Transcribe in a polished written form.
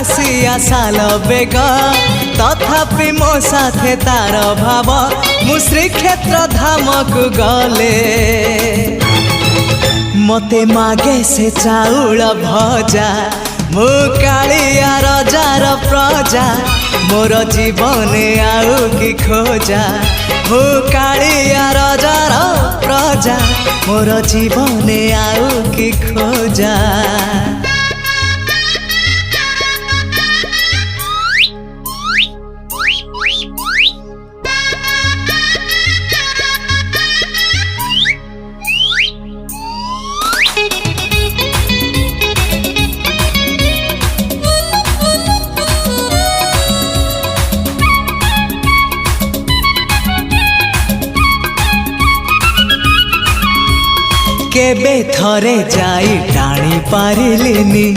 Acacia साल bag तथापि मो साथे तार भाव मु श्रीक्षेत्र धाम को गले मते मागे से चाउल भजा मु कालिया रजार प्रजा मोर जीवन आउ कि खोजा मु कालिया रजार प्रजा मोर जीवन आउ कि खोजा। केबे थरे जाई टाणी पारिलिनी